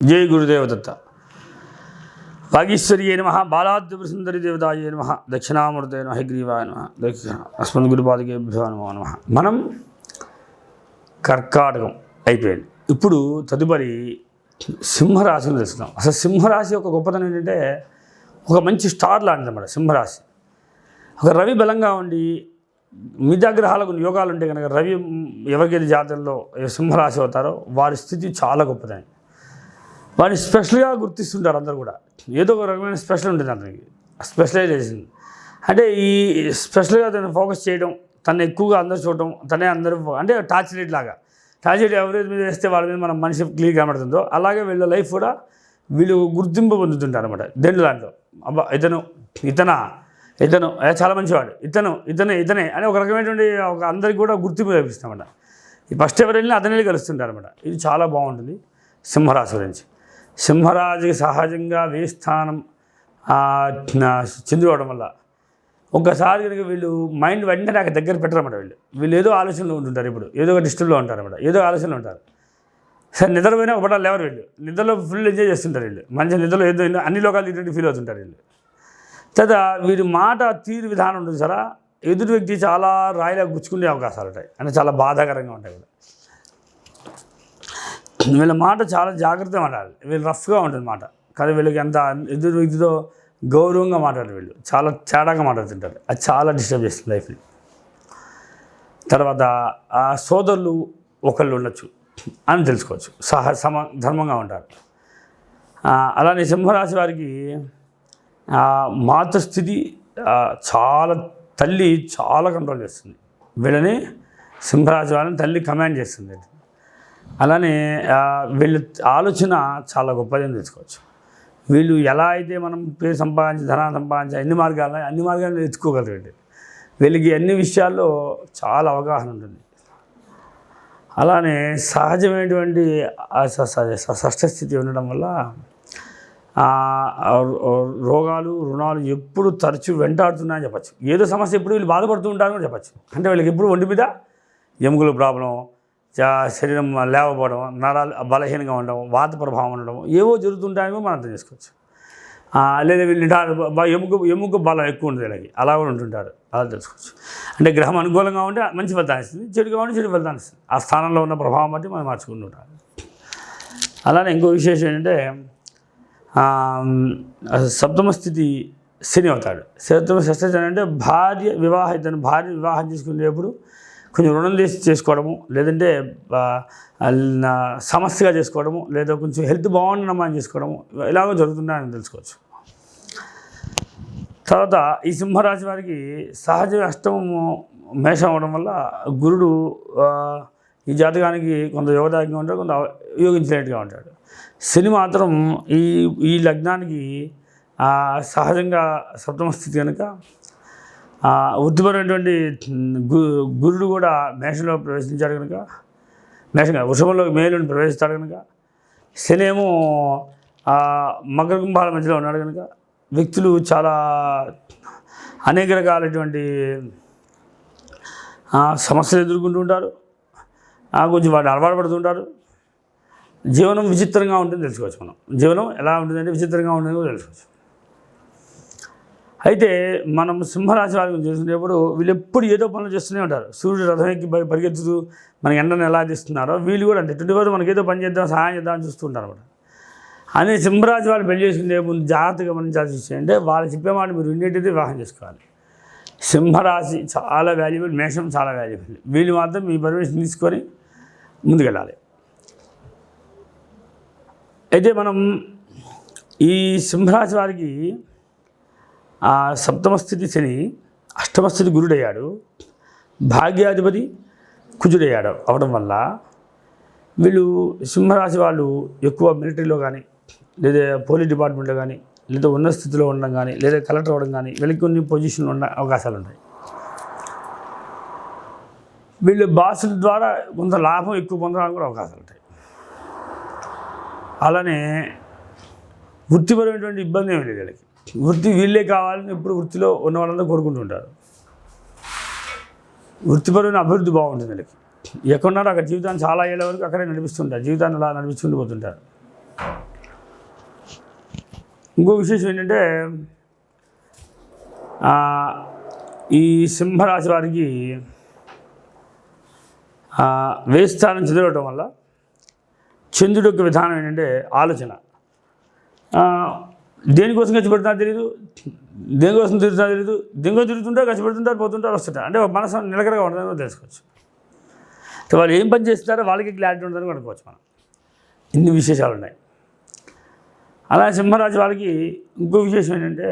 जय गुरुदेव दत्त वागीश्वरी नम बालाद्युपसुंदरी देवताय नम दक्षिणामूर्ते नम हयग्रीवाय नम दक्षिण अस्मद्गुरुपादकेभ्यो नमो नमः మనం కర్కాటకం అయిపోయింది. ఇప్పుడు తదుపరి సింహరాశిని తెలుసుకుందాం. అసలు సింహరాశి యొక్క గొప్పతనం ఏంటంటే ఒక మంచి స్టార్ లాంటిది అన్నమాట. సింహరాశి ఒక రవి బలంగా ఉండి మిథ్యాగ్రహాలకు యోగాలు ఉంటే కనుక రవి ఎవరికైతే జాతకంలో సింహరాశి అవుతారో వారి స్థితి చాలా గొప్పదని వాడిని స్పెషల్గా గుర్తిస్తుంటారు. అందరూ కూడా ఏదో ఒక రకమైన స్పెషల్ ఉంటుంది అతనికి, స్పెషలైజేషన్. అంటే ఈ స్పెషల్గా తను ఫోకస్ చేయడం, తను ఎక్కువగా అందరూ చూడటం, తనే అందరూ అంటే టార్చ్ లైట్ లాగా. టార్చ్ లైట్ ఎవరి మీద వేస్తే వాళ్ళ మీద మన మనిషి క్లియర్ కనబడుతుందో అలాగే వీళ్ళ లైఫ్ కూడా వీళ్ళు గుర్తింపు పొందుతుంటారు అనమాట. దేంట్లో దాంట్లో అబ్బా ఇతను చాలా మంచివాడు, ఇతనే అని ఒక రకమైనటువంటి ఒక అందరికి కూడా గుర్తింపు లభిస్తామన్నమాట. ఈ ఫస్ట్ ఎవరు వెళ్ళినా అతనే కలుస్తుంటారు అనమాట. ఇది చాలా బాగుంటుంది సింహరాశి గురించి. సింహరాజుకి సహజంగా వేస్థానం చెందుకోవడం వల్ల ఒక్కసారి కనుక వీళ్ళు మైండ్ వెంటనే నాకు దగ్గర పెట్టరన్నమాట. వీళ్ళు ఏదో ఆలోచనలో ఉంటుంటారు, ఇప్పుడు ఏదో ఒక డిస్టర్బ్లో ఉంటారన్నమాట, ఏదో ఆలోచనలో ఉంటారు. సరే నిద్రపోయినా ఒకటా లేవరు వీళ్ళు, నిద్రలో ఫుల్ ఎంజాయ్ చేస్తుంటారు వీళ్ళు, మంచి నిద్రలో ఏదో అన్ని లోకాలు ఇటువంటి ఫీల్ అవుతుంటారు వీళ్ళు. తర్వాత వీరి మాట తీరు విధానం ఉంటుంది సరే, ఎదుటి వ్యక్తి చాలా రాయిలా గుచ్చుకునే అవకాశాలు ఉంటాయి, అంటే చాలా బాధాకరంగా ఉంటాయి కూడా. వీళ్ళ మాట చాలా జాగ్రత్తగా మాట్లాడాలి, వీళ్ళు రఫ్గా ఉంటుంది మాట, కానీ వీళ్ళకి ఎంత ఎదురు వ్యక్తితో గౌరవంగా మాట్లాడారు, వీళ్ళు చాలా తేడాగా మాట్లాడుతుంటారు. అది చాలా డిస్టర్బ్ చేస్తుంది లైఫ్ని. తర్వాత ఆ సోదరులు ఒకళ్ళు ఉండొచ్చు అని తెలుసుకోవచ్చు, ధర్మంగా ఉంటారు. అలానే సింహరాశి వారికి మాతృస్థితి తల్లి చాలా కంట్రోల్ చేస్తుంది వీళ్ళని. సింహరాశి వారిని తల్లి కమాండ్ చేస్తుంది. అలానే వీళ్ళ ఆలోచన చాలా గొప్పదని తెలుసుకోవచ్చు. వీళ్ళు ఎలా అయితే మనం పేరు సంపాదించి ధనాన్ని సంపాదించి అన్ని మార్గాలను ఎత్తుకోగలరు. వీళ్ళకి అన్ని విషయాల్లో చాలా అవగాహన ఉంటుంది. అలానే సహజమైనటువంటి షష్ఠస్థితి ఉండడం వల్ల రోగాలు రుణాలు ఎప్పుడు తరచూ వెంటాడుతున్నాయని చెప్పచ్చు. ఏదో సమస్య ఎప్పుడు వీళ్ళు బాధపడుతూ ఉంటారని చెప్పచ్చు. అంటే వీళ్ళకి ఎప్పుడు ఒంటి మీద ఎముకల ప్రాబ్లం, శరీరం లేవబడడం, నరాలు బలహీనంగా ఉండడం, వాత ప్రభావం ఉండడం ఏవో జరుగుతుంటాయని మనం అర్థం చేసుకోవచ్చు. లేదా వీళ్ళు ఎముక బలం ఎక్కువ ఉంటుంది వీళ్ళకి, అలా కూడా ఉంటుంటారు, అలా తెలుసుకోవచ్చు. అంటే గ్రహం అనుకూలంగా ఉంటే మంచి ఫలితాన్ని ఇస్తుంది, చెడుగా ఉంటే చెడు ఫలితాన్ని ఇస్తుంది. ఆ స్థానంలో ఉన్న ప్రభావం బట్టి మనం మార్చుకుంటుంటారు. అలానే ఇంకో విశేషం ఏంటంటే సప్తమ స్థితి శని అవుతాడు. సప్తమ షష్ఠ అంటే భార్య వివాహం చేసుకునేటప్పుడు కొంచెం రుణం చేసుకోవడము, లేదంటే సమస్యగా చేసుకోవడము, లేదా కొంచెం హెల్త్ బాగుండడం చేసుకోవడము ఇలాగో జరుగుతున్నాయని తెలుసుకోవచ్చు. తర్వాత ఈ సింహరాశి వారికి సహజ అష్టమము మేషం అవడం వల్ల గురుడు ఈ జాతకానికి కొంత యోగదాయకంగా ఉంటాడు, కొంత యోగించినట్టుగా ఉంటాడు. శని మాత్రం ఈ లగ్నానికి సహజంగా సప్తమ స్థితి కనుక వృత్తిపరమైనటువంటి గురుడు కూడా మేషంలో ప్రవేశించాడు కనుక, వృషభంలో మేలుని ప్రవేశిస్తాడు కనుక, శని ఏమో మకర కుంభాల మధ్యలో ఉన్నాడు కనుక వ్యక్తులు చాలా అనేక రకాలైనటువంటి సమస్యలు ఎదుర్కొంటూ ఉంటారు. కొంచెం వాటిని అలవాటు పడుతుంటారు. జీవనం విచిత్రంగా ఉంటుంది తెలుసుకోవచ్చు. మనం జీవనం ఎలా ఉంటుందంటే విచిత్రంగా ఉంటుందని కూడా తెలుసుకోవచ్చు. అయితే మనం సింహరాశి వారి గురించి చూసుకునేప్పుడు వీళ్ళు ఎప్పుడు ఏదో పనులు చేస్తూనే ఉంటారు. సూర్యుడు రథం ఎక్కి పరిగెత్తుతూ మనకి ఎండను ఎలా తీస్తున్నారో వీళ్ళు కూడా అంటే 24 మనకి ఏదో పని చేద్దాం, సహాయం చేద్దాం చూస్తుంటారు అనమాట. అని సింహరాశి వాళ్ళు పెళ్లి చేసుకునే ముందు జాగ్రత్తగా గమనించాల్సి విషయం అంటే వాళ్ళు చెప్పే మాట మీరు వినేటైతే వివాహం చేసుకోవాలి. సింహరాశి చాలా వాల్యుబుల్, మేషం చాలా వాల్యుబుల్. వీళ్ళు మాత్రం మీ పర్మిషన్ తీసుకొని ముందుకెళ్ళాలి. అయితే మనం ఈ సింహరాశి వారికి సప్తమ స్థితి శని, అష్టమ స్థితి గురుడయ్యాడు, భాగ్యాధిపతి కుజుడయ్యాడు అవడం వల్ల వీళ్ళు సింహరాశి వాళ్ళు ఎక్కువ మిలిటరీలో కానీ, లేదా పోలీస్ డిపార్ట్మెంట్లో కానీ, లేదా ఉన్నత స్థితిలో ఉండడం కానీ, లేదా కలెక్టర్ అవ్వడం కానీ వీళ్ళకి కొన్ని పొజిషన్లు ఉన్న అవకాశాలు ఉంటాయి. వీళ్ళు బాసుల ద్వారా కొంత లాభం ఎక్కువ పొందడానికి కూడా అవకాశాలు ఉంటాయి. అలానే వృత్తిపరమైనటువంటి ఇబ్బంది ఏమి లేదు వీళ్ళకి. వృత్తి వీళ్ళే కావాలని ఇప్పుడు వృత్తిలో ఉన్న వాళ్ళంతా కోరుకుంటుంటారు. వృత్తిపరమైన అభివృద్ధి బాగుంటుంది వీళ్ళకి. ఎక్కడున్నారో అక్కడ జీవితాన్ని చాలా ఏళ్ళ వరకు అక్కడే నడిపిస్తుంటారు, జీవితాన్ని అలా నడిపించుకుంటూ పోతుంటారు. ఇంకో విశేషం ఏంటంటే ఈ సింహరాశి వారికి వేస్థానం చదవటం వల్ల చంద్రుడి యొక్క విధానం ఏంటంటే ఆలోచన. దేనికోసం ఖర్చు పెడుతున్నా తెలియదు, దేనికోసం తిరుగుతున్నా తెలియదు, దేనికోసం తిరుగుతుంటారు, ఖర్చు పెడుతుంటారు, పోతుంటారు, వస్తుంటారు. అంటే మనసు నిలకడగా ఉంటుందని కూడా తెలుసుకోవచ్చు. వాళ్ళు ఏం పని చేస్తున్నారో వాళ్ళకి క్లారిటీ ఉంటుందని అనుకోవచ్చు మనం. ఇన్ని విశేషాలు ఉన్నాయి. అలా సింహరాశి వాళ్ళకి ఇంకో విశేషం ఏంటంటే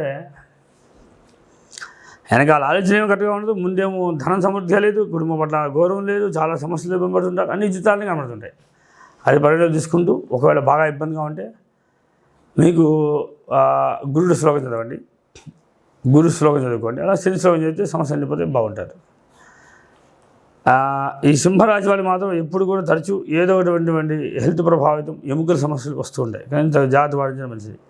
వెనకాల ఆలోచన ఏమో కరెక్ట్గా ఉండదు, ముందేమో ధనం సమృద్ధిగా లేదు, కుటుంబం పట్ల గౌరవం లేదు, చాలా సమస్యలు ఇబ్బందుంటారు, అన్ని జీవితాలని కనబడుతుంటాయి. అది పరిగణలో తీసుకుంటూ ఒకవేళ బాగా ఇబ్బందిగా ఉంటే మీకు గురుడు శ్లోకం చదవండి, గురు శ్లోకం చదువుకోండి. అలా శని శ్లోకం చదివితే సమస్య వెళ్ళిపోతే బాగుంటారు. ఈ సింహరాశి వాళ్ళు మాత్రం ఎప్పుడు కూడా తరచూ ఏదో ఒకటి హెల్త్ ప్రభావితం ఎముకల సమస్యలు వస్తూ ఉంటాయి. కానీ జాగ్రత్త పాటించడం మంచిది.